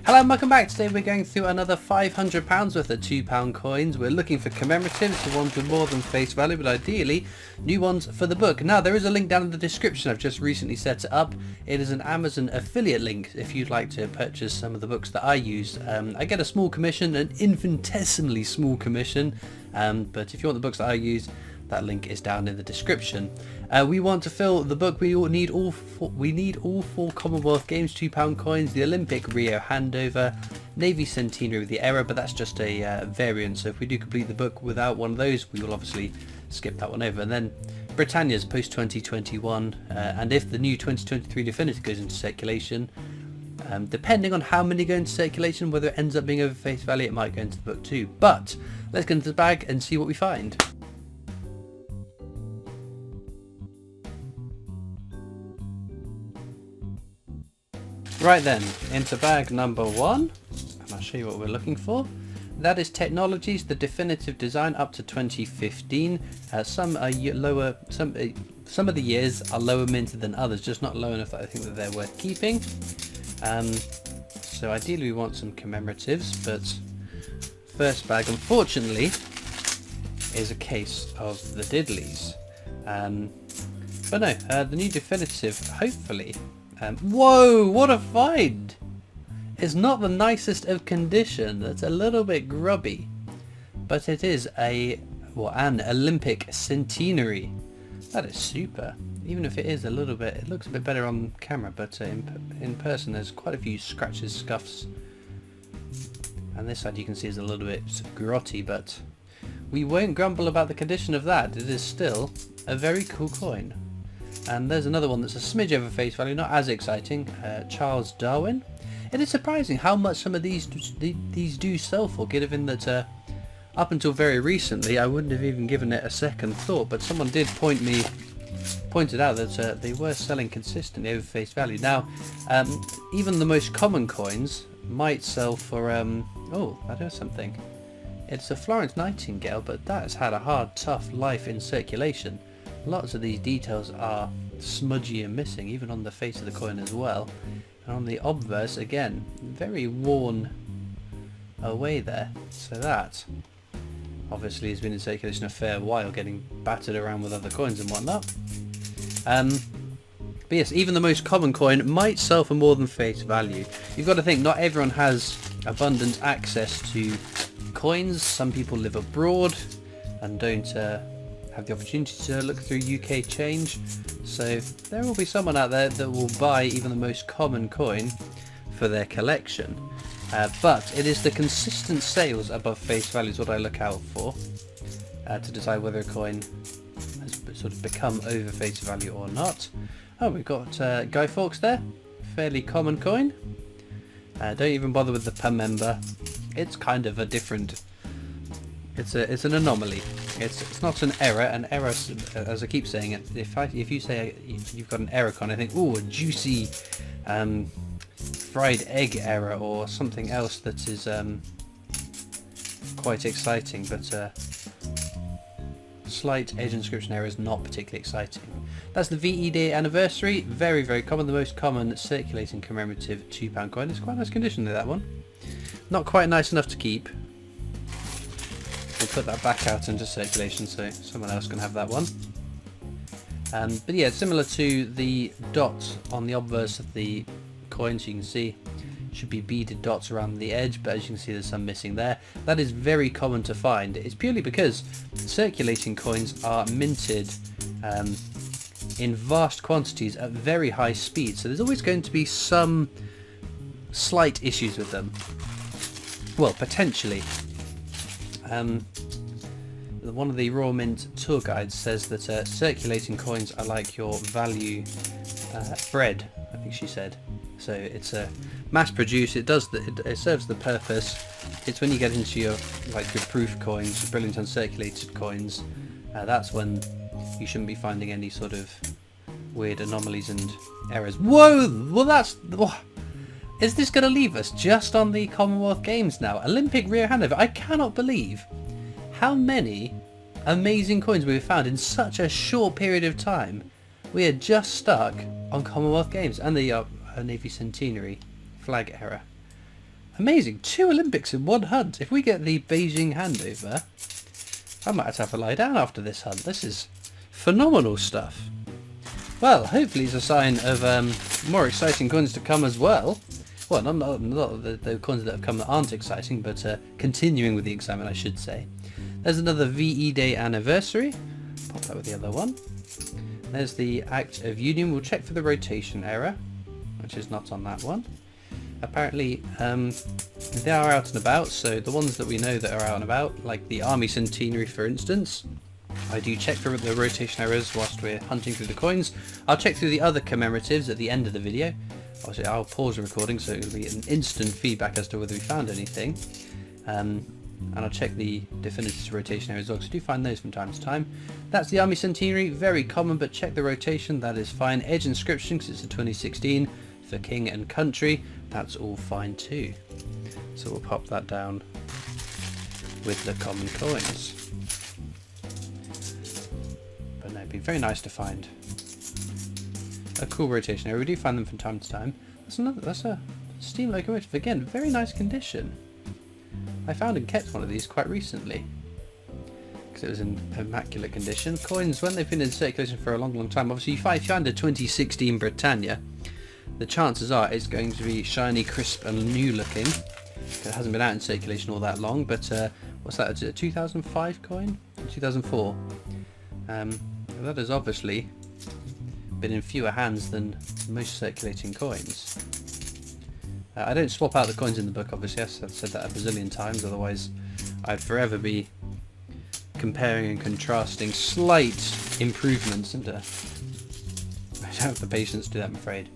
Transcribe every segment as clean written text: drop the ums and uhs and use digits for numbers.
Hello and welcome back. Today we're going through another £500 worth of £2 coins. We're looking for commemoratives, the ones with more than face value, but ideally new ones for the book. Now there is a link down in the description. I've just recently set it up. It is an Amazon affiliate link if you'd like to purchase some of the books that I use. I get a small commission, an infinitesimally small commission, but if you want the books that I use, that link is down in the description. We want to fill the book. We need all four Commonwealth Games £2 coins, the Olympic Rio handover, Navy Centenary with the error, but that's just a variant. So if we do complete the book without one of those, we will obviously skip that one over. And then Britannia's post 2021, and if the new 2023 definitive goes into circulation, depending on how many go into circulation, whether it ends up being over face value, it might go into the book too. But let's get into the bag and see what we find. Right then, into bag number one, and I'll show you what we're looking for. That is Technologies, the definitive design up to 2015. Some are lower, some of the years are lower minted than others, just not low enough that I think that they're worth keeping. So ideally we want some commemoratives, but first bag unfortunately is a case of the diddlies. But no, the new definitive, hopefully. Whoa, what a find! It's not the nicest of condition. That's a little bit grubby, but it is an Olympic Centenary. That is super. Even if it is a little bit, it looks a bit better on camera, but in person there's quite a few scratches, scuffs, and this side you can see is a little bit grotty, but we won't grumble about the condition of that. It is still a very cool coin. And there's another one that's a smidge over face value, not as exciting, Charles Darwin. It is surprising how much some of these do sell for, given that up until very recently I wouldn't have even given it a second thought, but someone did pointed out that they were selling consistently over face value. Now, even the most common coins might sell for, oh, I know something. It's a Florence Nightingale, but that has had a hard, tough life in circulation. Lots of these details are smudgy and missing, even on the face of the coin as well. And on the obverse, again, very worn away there. So that obviously has been in circulation a fair while, getting battered around with other coins and whatnot. But yes, even the most common coin might sell for more than face value. You've got to think, not everyone has abundant access to coins. Some people live abroad and don't have the opportunity to look through UK change, so there will be someone out there that will buy even the most common coin for their collection, but it is the consistent sales above face value is what I look out for to decide whether a coin has sort of become over face value or not. Oh, we've got Guy Fawkes there, fairly common coin. Don't even bother with the per member. It's kind of a different, it's an anomaly. It's not an error. An error, as I keep saying it, if you say you've got an error coin, I think, ooh, a juicy fried egg error or something else that is quite exciting, but slight edge inscription error is not particularly exciting. That's the VE Day anniversary, very, very common, the most common circulating commemorative £2 coin. It's quite nice condition, that one. Not quite nice enough to keep. We'll put that back out into circulation so someone else can have that one. But yeah, similar to the dots on the obverse of the coins, you can see should be beaded dots around the edge, but as you can see there's some missing there. That is very common to find. It's purely because circulating coins are minted in vast quantities at very high speed, so there's always going to be some slight issues with them. Well, potentially. One of the Raw Mint tour guides says that circulating coins are like your value bread, I think she said. So it's mass produced. It serves the purpose. It's when you get into your proof coins, your brilliant uncirculated coins, that's when you shouldn't be finding any sort of weird anomalies and errors. Whoa! Well, is this going to leave us just on the Commonwealth Games now? Olympic Rio handover. I cannot believe how many amazing coins we've found in such a short period of time. We are just stuck on Commonwealth Games and the Navy Centenary flag error. Amazing. 2 Olympics in one hunt. If we get the Beijing handover, I might have to lie down after this hunt. This is phenomenal stuff. Well, hopefully it's a sign of more exciting coins to come as well. Well, not the coins that have come that aren't exciting, but continuing with the excitement, I should say. There's another VE Day anniversary. Pop that with the other one. There's the Act of Union. We'll check for the rotation error, which is not on that one. Apparently, they are out and about, so the ones that we know that are out and about, like the Army Centenary for instance, I do check for the rotation errors whilst we're hunting through the coins. I'll check through the other commemoratives at the end of the video. Obviously I'll pause the recording so it'll be an instant feedback as to whether we found anything. And I'll check the definitive rotation errors as well, because I do find those from time to time. That's the Army Centenary, very common, but check the rotation, that is fine. Edge inscription, because it's a 2016, for King and Country, that's all fine too. So we'll pop that down with the common coins. But no, it'd be very nice to find a cool rotation area. We do find them from time to time. That's a steam locomotive, again, very nice condition. I found and kept one of these quite recently because it was in immaculate condition. Coins, when they've been in circulation for a long time, obviously if you find a 2016 Britannia, the chances are it's going to be shiny, crisp and new looking. It hasn't been out in circulation all that long, but what's that, a 2005 coin? 2004. That has obviously been in fewer hands than most circulating coins. I don't swap out the coins in the book, obviously. I've said that a bazillion times, otherwise I'd forever be comparing and contrasting slight improvements, and I don't have the patience to do that, I'm afraid.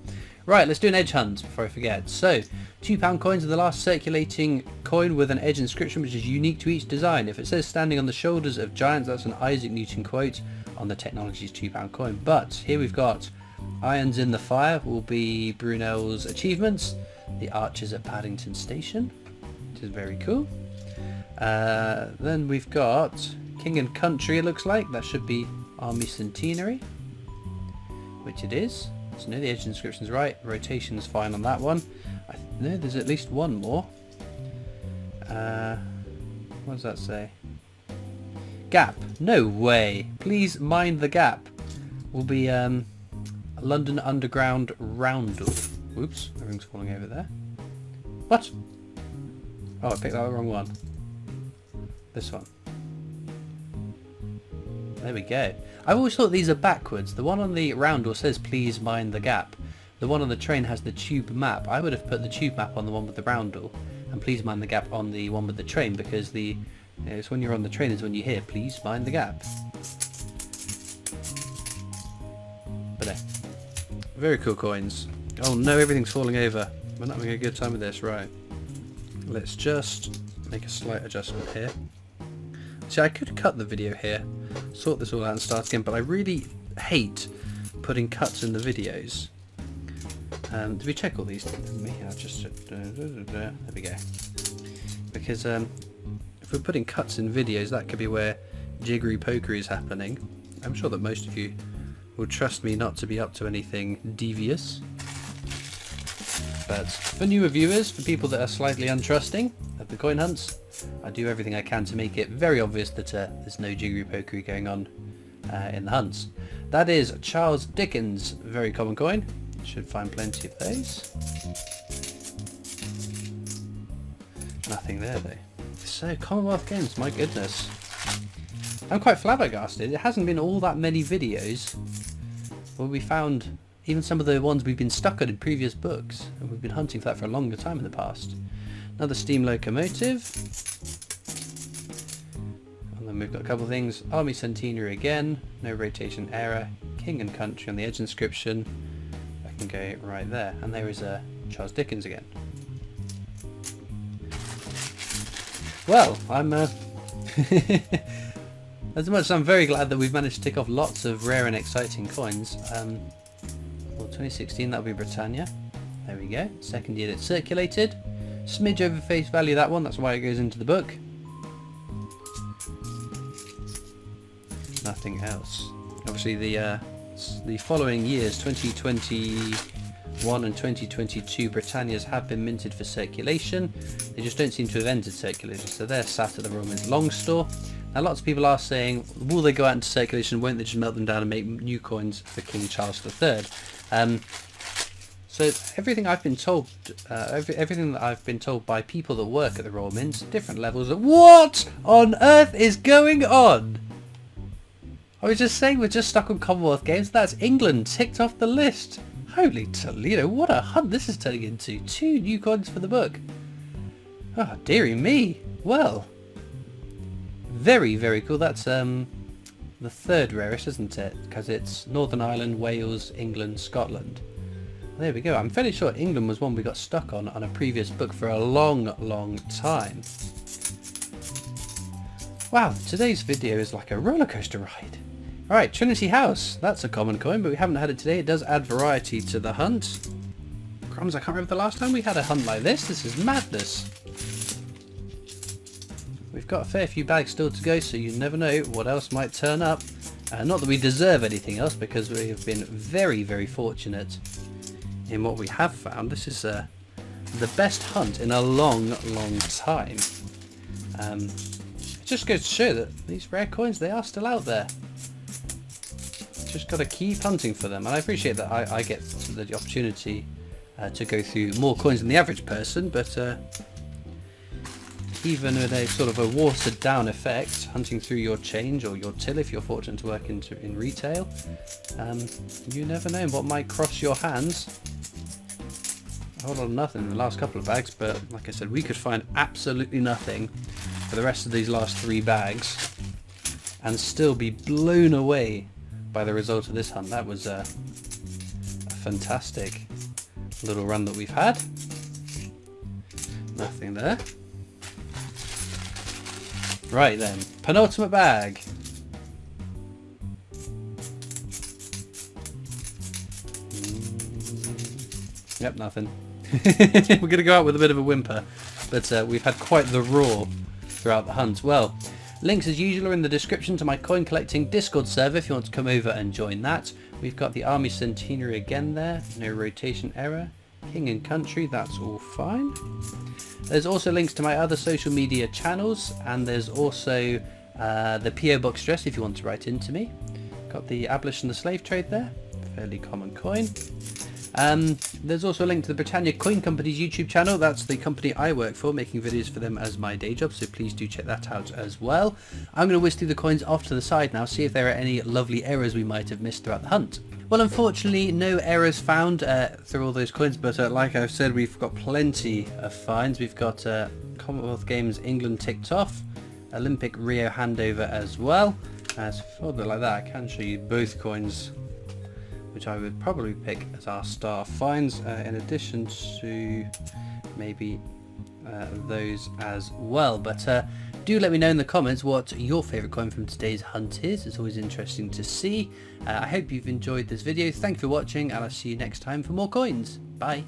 Right, let's do an edge hunt before I forget. So, £2 coins are the last circulating coin with an edge inscription which is unique to each design. If it says standing on the shoulders of giants, that's an Isaac Newton quote on the Technologies £2 coin. But here we've got Irons in the Fire will be Brunel's achievements. The Archers at Paddington Station, which is very cool. Then we've got King and Country, it looks like. That should be Army Centenary, which it is. So no, the edge inscription's right. Rotation's fine on that one. I know there's at least one more. What does that say? Gap. No way. Please mind the gap. Will be London Underground Roundel. Oops, everything's falling over there. What? Oh, I picked the wrong one. This one. There we go. I've always thought these are backwards. The one on the roundel says please mind the gap. The one on the train has the tube map. I would have put the tube map on the one with the roundel and please mind the gap on the one with the train, because it's when you're on the train is when you hear please mind the gap. But no. Very cool coins. Oh no, everything's falling over. We're not having a good time with this, right. Let's just make a slight adjustment here. See, I could cut the video here, sort this all out and start again, but I really hate putting cuts in the videos. Did we check all these? There we go. Because if we're putting cuts in videos, that could be where jiggery pokery is happening. I'm sure that most of you will trust me not to be up to anything devious. But for newer viewers, for people that are slightly untrusting of the coin hunts, I do everything I can to make it very obvious that there's no jiggery pokery going on in the hunts. That is Charles Dickens, very common coin. Should find plenty of those. Nothing there though. So, Commonwealth Games, my goodness. I'm quite flabbergasted. It hasn't been all that many videos where we found even some of the ones we've been stuck on in previous books, and we've been hunting for that for a longer time in the past. Another steam locomotive. And then we've got a couple of things. Army Centenary again, no rotation error. King and Country on the edge inscription. I can go right there. And there is Charles Dickens again. Well, I'm as much as I'm very glad that we've managed to tick off lots of rare and exciting coins. Well, 2016, that'll be Britannia. There we go. Second year that circulated. Smidge over face value, that one. That's why it goes into the book. Nothing else. Obviously, the following years, 2021 2021 and 2022 Britannias have been minted for circulation. They just don't seem to have entered circulation, so they're sat at the Royal Mint long store. Now lots of people are saying, will they go out into circulation, won't they just melt them down and make new coins for King Charles III? So everything I've been told, everything that I've been told by people that work at the Royal Mint, different levels of what on earth is going on? I was just saying we're just stuck on Commonwealth Games. That's England ticked off the list. Holy Toledo, what a hunt this is turning into. 2 new coins for the book. Oh, dearie me. Well, very, very cool. That's the 3rd rarest, isn't it? Because it's Northern Ireland, Wales, England, Scotland. There we go. I'm fairly sure England was one we got stuck on a previous book for a long, long time. Wow, today's video is like a roller coaster ride. Alright, Trinity House. That's a common coin, but we haven't had it today. It does add variety to the hunt. Crumbs, I can't remember the last time we had a hunt like this. This is madness. We've got a fair few bags still to go, so you never know what else might turn up. Not that we deserve anything else, because we have been very, very fortunate in what we have found. This is the best hunt in a long, long time. It just goes to show that these rare coins, they are still out there. Just got to keep hunting for them, and I appreciate that I get the opportunity to go through more coins than the average person, but even with a sort of a watered down effect, hunting through your change or your till if you're fortunate to work in retail, you never know what might cross your hands. A whole lot of nothing in the last couple of bags, but like I said, we could find absolutely nothing for the rest of these last 3 bags and still be blown away by the result of this hunt. That was a fantastic little run that we've had. Nothing there. Right then, penultimate bag. Yep, nothing. We're going to go out with a bit of a whimper, but we've had quite the roar throughout the hunt. Well, links as usual are in the description to my coin collecting Discord server if you want to come over and join that. We've got the Army Centenary again there, no rotation error. King and Country, that's all fine. There's also links to my other social media channels, and there's also the PO Box address if you want to write into me. Got the Abolition of the Slave Trade there, fairly common coin. There's also a link to the Britannia Coin Company's YouTube channel. That's the company I work for, making videos for them as my day job, so please do check that out as well. I'm going to whisk through the coins off to the side now, see if there are any lovely errors we might have missed throughout the hunt. Well, unfortunately, no errors found through all those coins, but like I've said, we've got plenty of finds. We've got Commonwealth Games England ticked off, Olympic Rio handover as well. As for like that, I can show you both coins, which I would probably pick as our star finds, in addition to maybe those as well. But do let me know in the comments what your favourite coin from today's hunt is. It's always interesting to see. I hope you've enjoyed this video. Thank you for watching, and I'll see you next time for more coins. Bye.